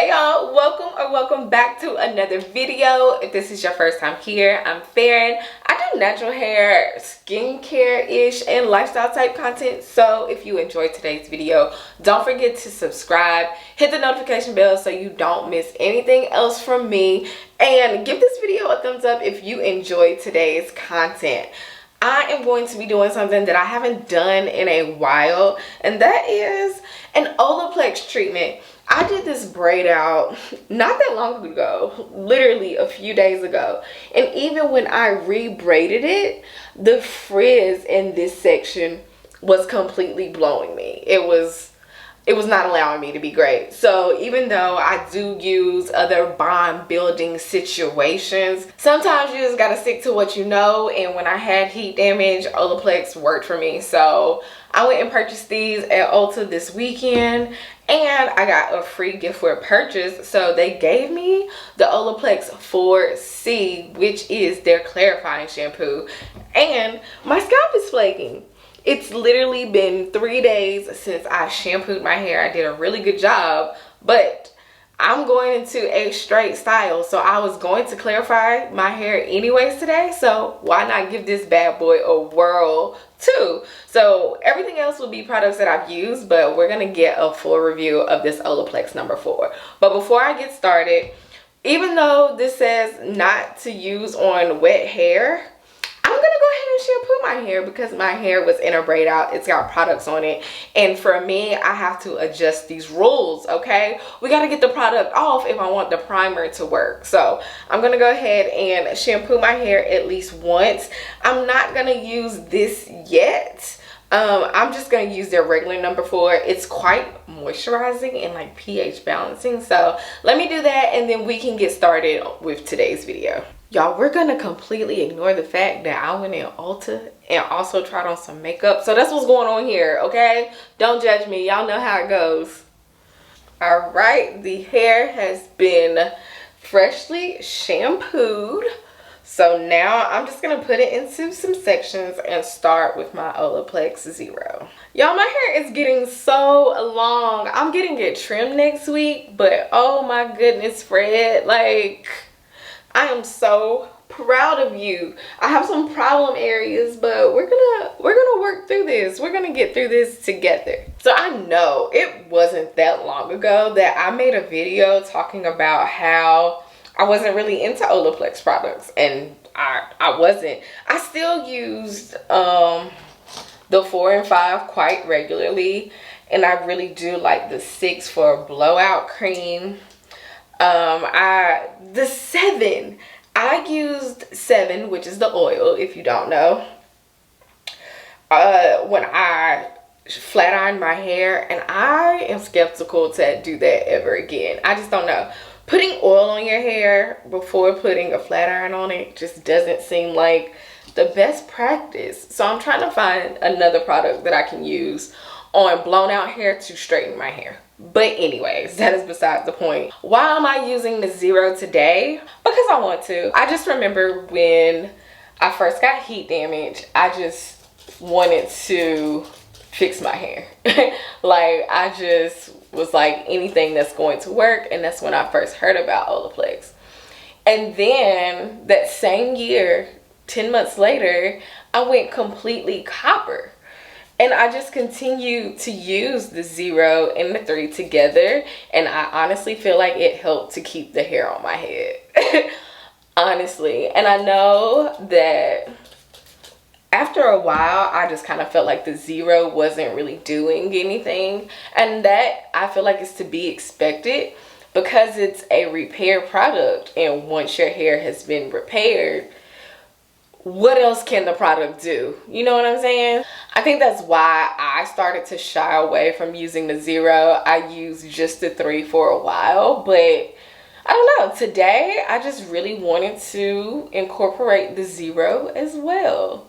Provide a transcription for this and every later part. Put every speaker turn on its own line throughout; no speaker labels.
Hey y'all, welcome back to another video. If this is your first time here, I'm Faren. I do natural hair, skincare-ish, and lifestyle type content. So if you enjoyed today's video, don't forget to subscribe, hit the notification bell so you don't miss anything else from me, and give this video a thumbs up if you enjoyed today's content. I am going to be doing something that I haven't done in a while, and that is an Olaplex treatment. I did this braid out not that long ago, literally a few days ago, and even when I re-braided it, the frizz in this section was completely blowing me. It was not allowing me to be great. So even though I do use other bond building situations, sometimes you just gotta stick to what you know, and when I had heat damage, Olaplex worked for me. So I went and purchased these at Ulta this weekend, and I got a free gift for a purchase. So they gave me the Olaplex 4C, which is their clarifying shampoo, and my scalp is flaking. It's literally been 3 days since I shampooed my hair. I did a really good job, but I'm going into a straight style, so I was going to clarify my hair anyways today, so why not give this bad boy a whirl too? So everything else will be products that I've used, but we're gonna get a full review of this Olaplex number 4. But before I get started, even though this says not to use on wet hair, I'm gonna go ahead and shampoo my hair because my hair was in a braid out. It's got products on it, and for me, I have to adjust these rules, okay? We gotta get the product off if I want the primer to work. So I'm gonna go ahead and shampoo my hair at least once. I'm not gonna use this yet. I'm just gonna use their regular number 4. It's quite moisturizing and like pH balancing. So let me do that, and then we can get started with today's video. Y'all, we're gonna completely ignore the fact that I went in Ulta and also tried on some makeup. So that's what's going on here, okay? Don't judge me. Y'all know how it goes. All right, the hair has been freshly shampooed. So now I'm just gonna put it into some sections and start with my Olaplex Zero. Y'all, my hair is getting so long. I'm getting it trimmed next week, but oh my goodness, Fred, like, I am so proud of you. I have some problem areas, but we're gonna work through this. We're gonna get through this together. So I know it wasn't that long ago that I made a video talking about how I wasn't really into Olaplex products, and I wasn't. I still used the 4 and 5 quite regularly, and I really do like the 6 for a blowout cream. The 7, I used 7, which is the oil, if you don't know, when I flat ironed my hair, and I am skeptical to do that ever again. I just don't know. Putting oil on your hair before putting a flat iron on it just doesn't seem like the best practice. So I'm trying to find another product that I can use on blown out hair to straighten my hair. But anyways, that is beside the point. Why am I using the Zero today? Because I want to. I just remember when I first got heat damage, I just wanted to fix my hair. Like, I just was like, anything that's going to work, and that's when I first heard about Olaplex. And then that same year, 10 months later, I went completely copper. And I just continue to use the 0 and the 3 together. And I honestly feel like it helped to keep the hair on my head. Honestly. And I know that after a while, I just kind of felt like the 0 wasn't really doing anything. And that, I feel like, is to be expected because it's a repair product. And once your hair has been repaired, what else can the product do? You know what I'm saying? I think that's why I started to shy away from using the 0. I used just the 3 for a while, but I don't know. Today, I just really wanted to incorporate the 0 as well.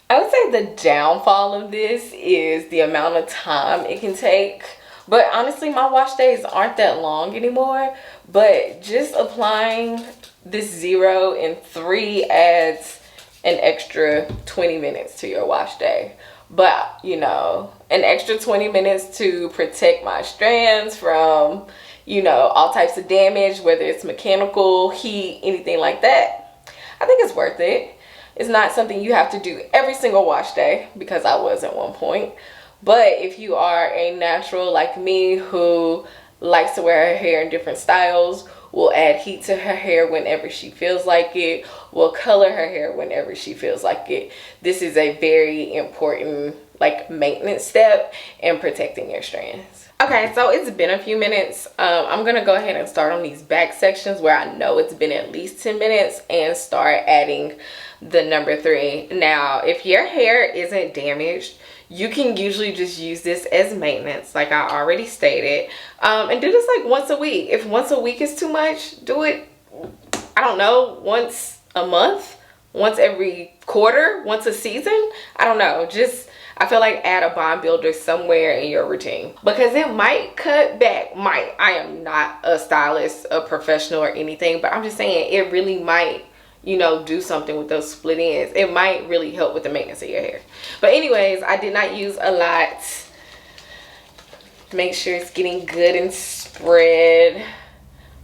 I would say the downfall of this is the amount of time it can take. But honestly, my wash days aren't that long anymore. But just applying this 0 and 3 adds an extra 20 minutes to your wash day. But, you know, an extra 20 minutes to protect my strands from you know, all types of damage, whether it's mechanical, heat, anything like that, I think it's worth it. It's not something you have to do every single wash day, because I was at one point. But if you are a natural like me who likes to wear her hair in different styles, will add heat to her hair whenever she feels like it, will color her hair whenever she feels like it, this is a very important like maintenance step in protecting your strands. Okay, so it's been a few minutes. I'm gonna go ahead and start on these back sections where I know it's been at least 10 minutes and start adding the number 3. Now, if your hair isn't damaged, you can usually just use this as maintenance, like I already stated, and do this like once a week. If once a week is too much, do it, I don't know, once a month, once every quarter, once a season. I don't know, just, I feel like add a bond builder somewhere in your routine, because it might cut back, I am not a stylist, a professional or anything, but I'm just saying it really might, you know, do something with those split ends. It might really help with the maintenance of your hair. But anyways, I did not use a lot. Make sure it's getting good and spread.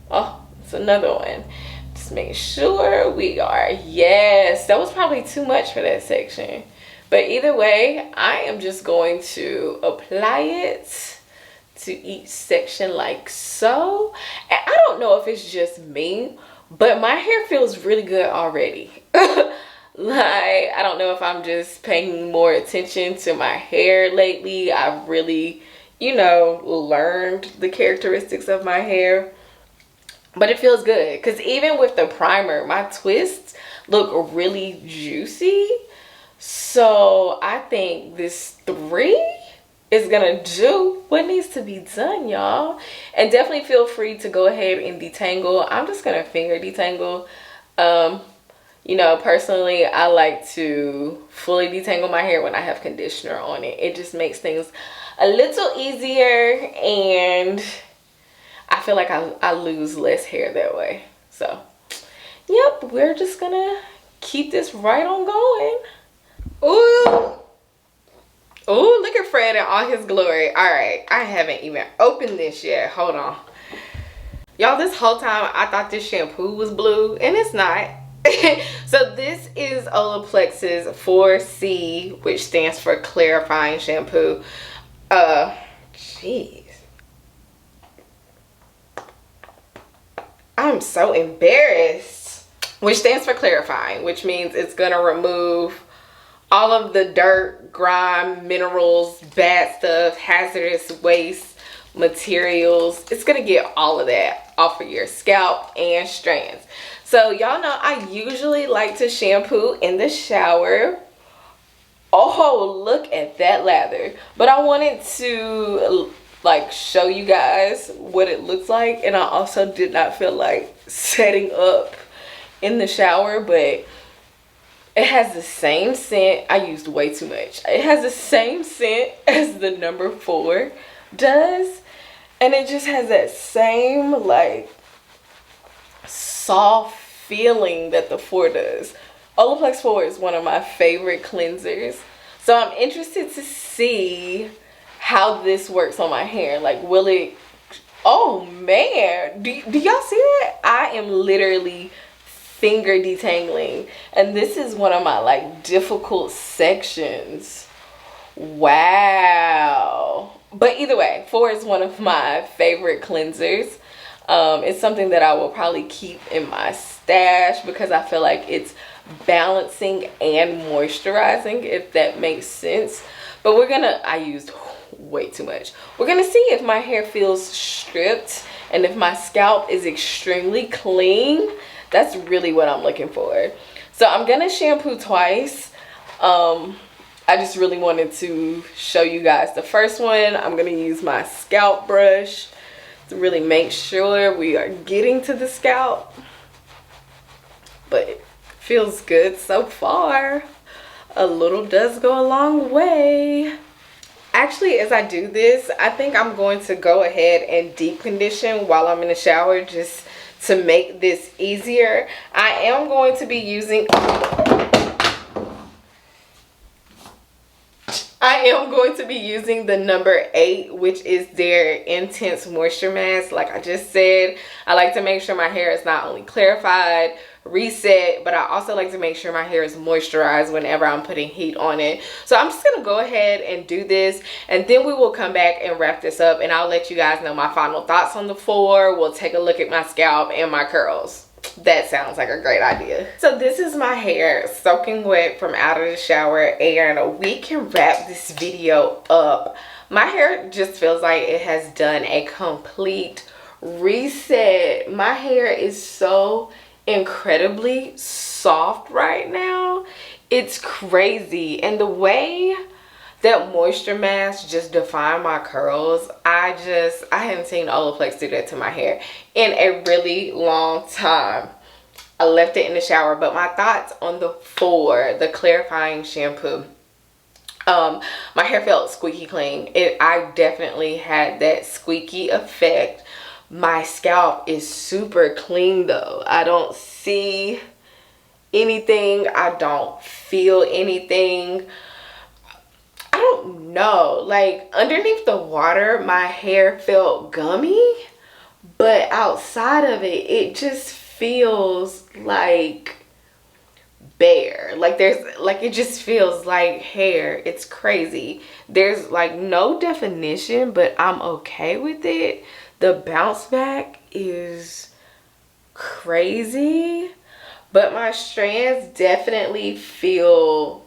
Oh, it's another one. Just make sure we are, yes, that was probably too much for that section. But either way, I am just going to apply it to each section like so. And I don't know if it's just me, but my hair feels really good already. Like, I don't know if I'm just paying more attention to my hair lately. I've really, you know, learned the characteristics of my hair. But it feels good, because even with the primer, my twists look really juicy. So I think this 3 is gonna do what needs to be done, y'all. And definitely feel free to go ahead and detangle. I'm just gonna finger detangle. You know, personally, I like to fully detangle my hair when I have conditioner on it. It just makes things a little easier, and I feel like I lose less hair that way. So yep, we're just gonna keep this right on going. Ooh, ooh, look at Fred in all his glory. All right, I haven't even opened this yet. Hold on. Y'all, this whole time I thought this shampoo was blue, and it's not. So this is Olaplex's 4C, which stands for clarifying shampoo. Jeez. I'm so embarrassed. Which stands for clarifying, which means it's gonna remove all of the dirt, grime, minerals, bad stuff, hazardous waste materials. It's gonna get all of that off of your scalp and strands. So y'all know I usually like to shampoo in the shower. Oh, look at that lather. But I wanted to like show you guys what it looks like, and I also did not feel like setting up in the shower, but it has the same scent. I used way too much. It has the same scent as the number 4 does, and it just has that same like soft feeling that the 4 does. Olaplex 4 is one of my favorite cleansers, so I'm interested to see how this works on my hair. Like, will it, oh man, do y'all see that? I am literally finger detangling, and this is one of my like difficult sections. Wow. But either way, 4 is one of my favorite cleansers. It's something that I will probably keep in my stash because I feel like it's balancing and moisturizing, if that makes sense. But I used way too much. We're gonna see if my hair feels stripped and if my scalp is extremely clean. That's really what I'm looking for. So I'm gonna shampoo twice. I just really wanted to show you guys the first one. I'm gonna use my scalp brush to really make sure we are getting to the scalp, but it feels good so far. A little does go a long way. Actually, as I do this, I think I'm going to go ahead and deep condition while I'm in the shower, just to make this easier. I am going to be using I am going to be using the number 8, which is their intense moisture mask. Like I just said, I like to make sure my hair is not only clarified, reset, but I also like to make sure my hair is moisturized whenever I'm putting heat on it. So I'm just gonna go ahead and do this, and then we will come back and wrap this up, and I'll let you guys know my final thoughts on the 4. We'll take a look at my scalp and my curls. That sounds like a great idea. So this is my hair soaking wet from out of the shower, and we can wrap this video up. My hair just feels like it has done a complete reset. My hair is so incredibly soft right now. It's crazy. And the way that moisture mask just defined my curls, I haven't seen Olaplex do that to my hair in a really long time. I left it in the shower, but my thoughts on the 4, the clarifying shampoo. My hair felt squeaky clean. I definitely had that squeaky effect. My scalp is super clean though. I don't see anything. I don't feel anything. I don't know. Like underneath the water, my hair felt gummy, but outside of it, it just feels like bare. Like it just feels like hair. It's crazy. There's like no definition, but I'm okay with it. The bounce back is crazy, but my strands definitely feel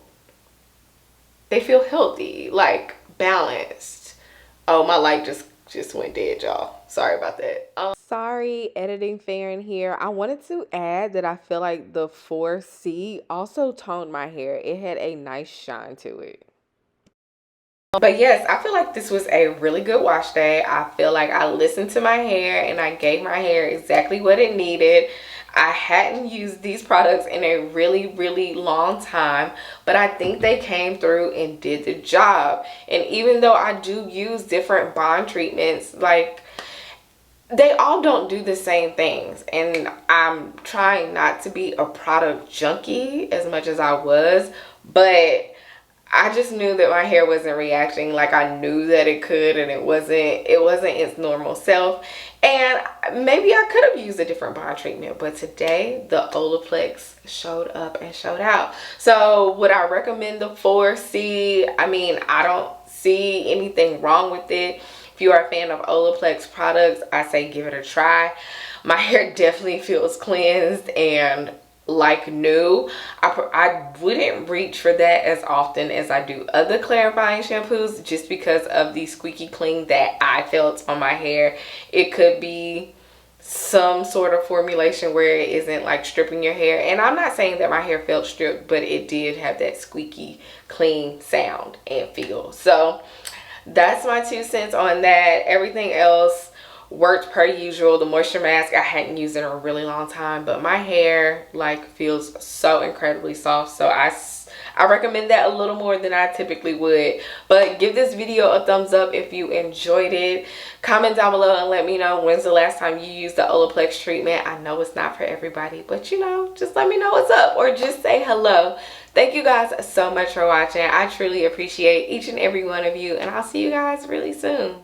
healthy, like balanced. Oh, my light just went dead, y'all. Sorry about that. Sorry, editing Faren here. I wanted to add that I feel like the 4C also toned my hair. It had a nice shine to it. But yes, I feel like this was a really good wash day. I feel like I listened to my hair and I gave my hair exactly what it needed. I hadn't used these products in a really long time, but I think they came through and did the job. And even though I do use different bond treatments, like they all don't do the same things, and I'm trying not to be a product junkie as much as I was, but I just knew that my hair wasn't reacting like I knew that it could, and it wasn't its normal self. And maybe I could have used a different bond treatment, but today the Olaplex showed up and showed out. So would I recommend the 4C? I mean, I don't see anything wrong with it. If you are a fan of Olaplex products, I say give it a try. My hair definitely feels cleansed and like new. I wouldn't reach for that as often as I do other clarifying shampoos, just because of the squeaky clean that I felt on my hair. It could be some sort of formulation where it isn't like stripping your hair, and I'm not saying that my hair felt stripped, but it did have that squeaky clean sound and feel. So that's my 2 cents on that. Everything else worked per usual. The moisture mask I hadn't used in a really long time, but my hair like feels so incredibly soft, so I recommend that a little more than I typically would. But give this video a thumbs up if you enjoyed it. Comment down below and let me know when's the last time you used the Olaplex treatment. I know it's not for everybody, but you know, just let me know what's up, or just say hello. Thank you guys so much for watching. I truly appreciate each and every one of you, and I'll see you guys really soon.